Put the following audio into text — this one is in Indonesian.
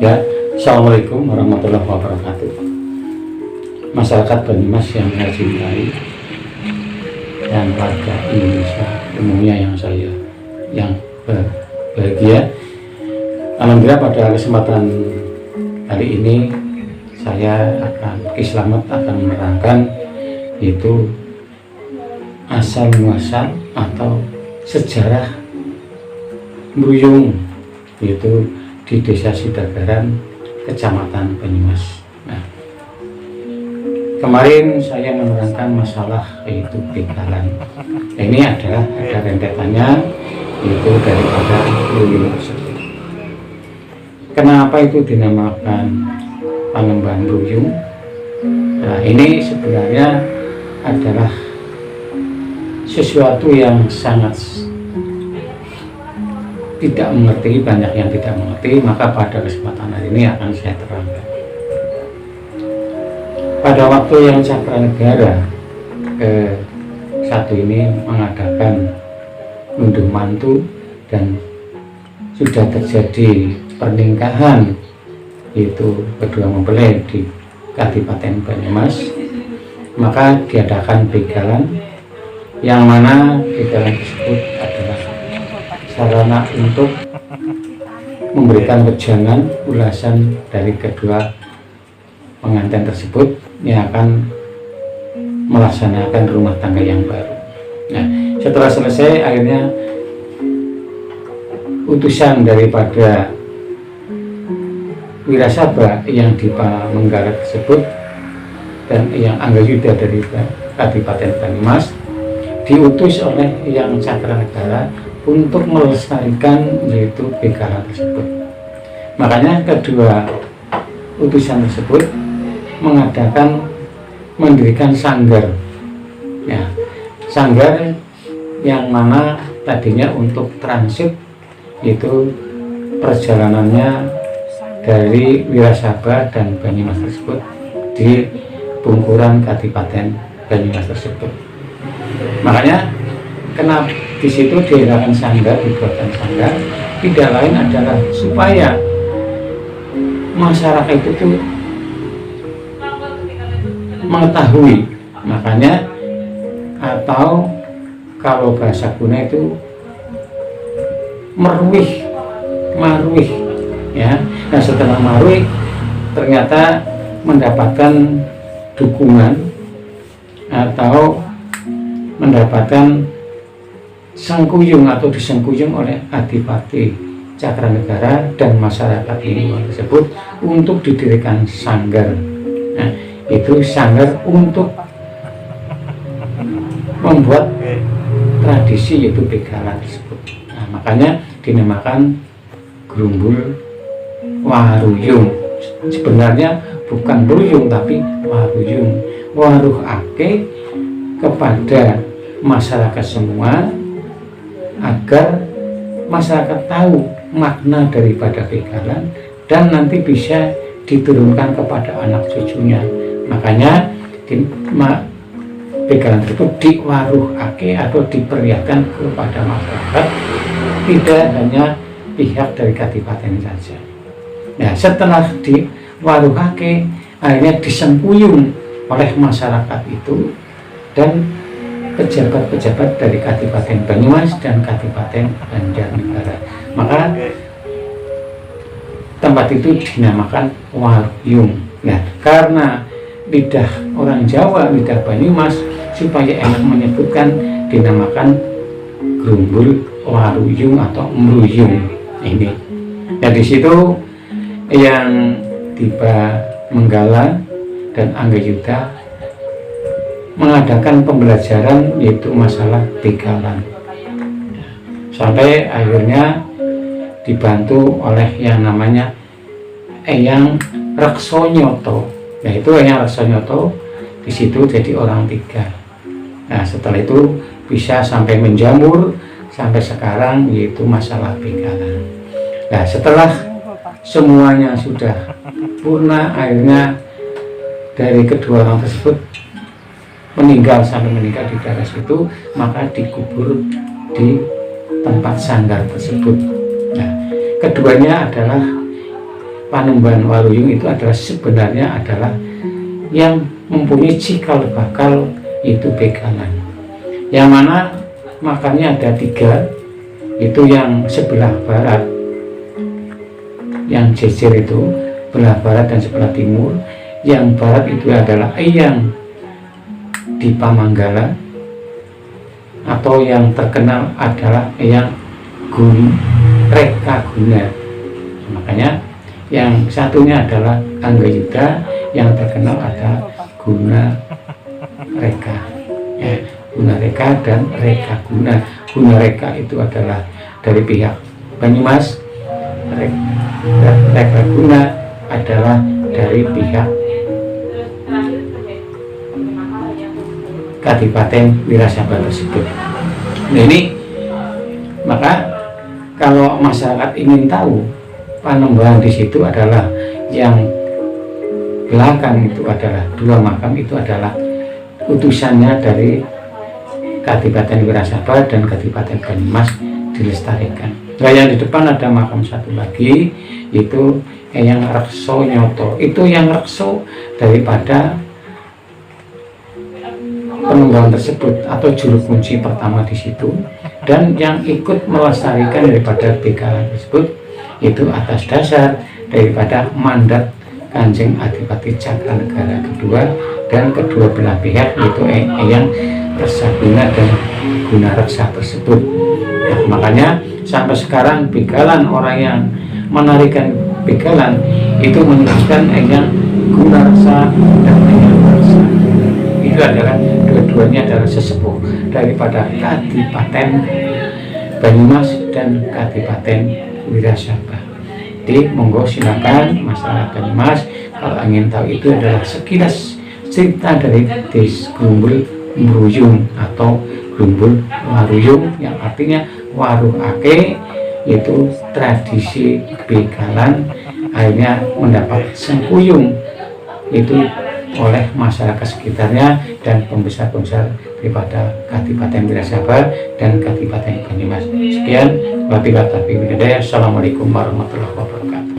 Ya, Assalamualaikum warahmatullahi wabarakatuh. Masyarakat Banyumas yang saya cintai dan warga Indonesia umumnya yang berbahagia. Alhamdulillah pada kesempatan kali ini saya akan menerangkan yaitu asal muasal atau sejarah Mruyung, yaitu di Desa Sidagaran, Kecamatan Banyumas. Nah, kemarin saya menerangkan masalah yaitu begalan. Ini ada rentetannya, yaitu daripada Mruyung tersebut. Kenapa itu dinamakan Panembahan Mruyung? Nah, ini sebenarnya adalah sesuatu yang sangat tidak mengerti, banyak yang tidak mengerti, maka pada kesempatan hari ini akan saya terangkan. Pada waktu yang Cakranegara ke-1 ini mengadakan ngunduh mantu dan sudah terjadi pernikahan yaitu kedua mempelai di Kabupaten Banyumas, maka diadakan begalan yang mana begalan tersebut adalah sarana untuk memberikan wejangan ulasan dari kedua pengantin tersebut yang akan melaksanakan rumah tangga yang baru. Nah, setelah selesai akhirnya utusan daripada Wirasaba yang di Pamenggarat tersebut dan yang Anggayuda dari Kabupaten Banyumas diutus oleh yang Cakranegara untuk melestarikan yaitu begalan tersebut. Makanya kedua utusan tersebut mendirikan sanggar. Ya, sanggar yang mana tadinya untuk transit, yaitu perjalanannya dari Wirasaba dan Banyumas tersebut di Pungkuran Kabupaten Banyumas tersebut. Makanya kenapa di situ diadakan sanggar, dibuatkan sanggar, tidak lain adalah supaya masyarakat itu tuh mengetahui, makanya atau kalau bahasa kuna itu marwih, ya. Nah, setelah marwih ternyata mendapatkan dukungan atau mendapatkan sangkuyung atau disengkuyung oleh Adipati Cakranegara dan masyarakat ini tersebut untuk didirikan sanggar. Nah, itu sanggar untuk membuat tradisi yaitu begalan tersebut. Nah, makanya dinamakan Grumbul Waruyung. Sebenarnya bukan Mruyung tapi Waruyung. Waruhake kepada masyarakat semua agar masyarakat tahu makna daripada begalan dan nanti bisa diturunkan kepada anak cucunya. Makanya begalan tersebut diwaruhake atau diperlihatkan kepada masyarakat, tidak hanya pihak dari kadipaten saja. Nah, setelah diwaruhake akhirnya disengkuyung oleh masyarakat itu dan pejabat-pejabat dari Kabupaten Banyumas dan Kabupaten Banjarnegara. Maka tempat itu dinamakan Waruyung. Nah, karena lidah orang Jawa, lidah Banyumas, supaya enak menyebutkan dinamakan Grumbul Waruyung atau Mruyung ini. Nah, di situ yang Dipa Menggala dan Anggayuda mengadakan pembelajaran yaitu masalah begalan, sampai akhirnya dibantu oleh yang namanya Eyang Raksonyoto. Yaitu Eyang Raksonyoto di situ jadi orang 3. Nah, setelah itu bisa sampai menjamur sampai sekarang yaitu masalah begalan. Nah, setelah semuanya sudah purna, akhirnya dari kedua orang tersebut sampai meninggal di daerah situ, maka dikubur di tempat sanggar tersebut. Nah, keduanya adalah Panembahan Waluyo itu adalah sebenarnya adalah yang mempunyai cikal bakal itu begalan, yang mana makamnya ada 3, itu yang sebelah barat, yang jejer itu sebelah barat dan sebelah timur. Yang barat itu adalah Eyang di Pamanggala, atau yang terkenal adalah Eyang Rekaguna. Makanya yang satunya adalah Anggayuda, yang terkenal ada Guna Reka, ya, Guna Reka dan Rekaguna. Guna Reka itu adalah dari pihak Banyumas, Rekaguna adalah dari pihak Kadipaten Wirasaba tersebut. Nah, ini maka kalau masyarakat ingin tahu Panembahan di situ adalah yang belakang itu adalah 2 makam, itu adalah utusannya dari Kadipaten Wirasaba dan Kadipaten Banyumas dilestarikan. Nah, yang di depan ada makam satu lagi, itu yang Raksonyoto. Itu yang rekso daripada Panembahan tersebut atau juru kunci pertama di situ, dan yang ikut melestarikan daripada begalan tersebut itu atas dasar daripada mandat Kanjeng Adipati Cakranegara kedua dan kedua belah pihak, yaitu Eyang Resaguna dan Gunareksa tersebut. Nah, makanya sampai sekarang begalan, orang yang menarikan begalan itu menyebutkan Eyang Gunareksa dan Eyang Reksa. Itu adalah dua-duanya adalah sesepuh daripada Kadipaten Banyumas dan Kadipaten Wirasaba. Jadi monggo silakan masyarakat Banyumas kalau ingin tahu itu adalah sekilas cerita dari Grumbul Mruyung atau Grumbul Waruyung, yang artinya waruh ake, yaitu tradisi begalan akhirnya mendapat sengkuyung itu oleh masyarakat sekitarnya dan pembesar-pembesar daripada Kadipaten Wirasaba dan Kadipaten Banyumas. Sekian, wabillahi taufiq wal hidayah. Assalamualaikum warahmatullahi wabarakatuh.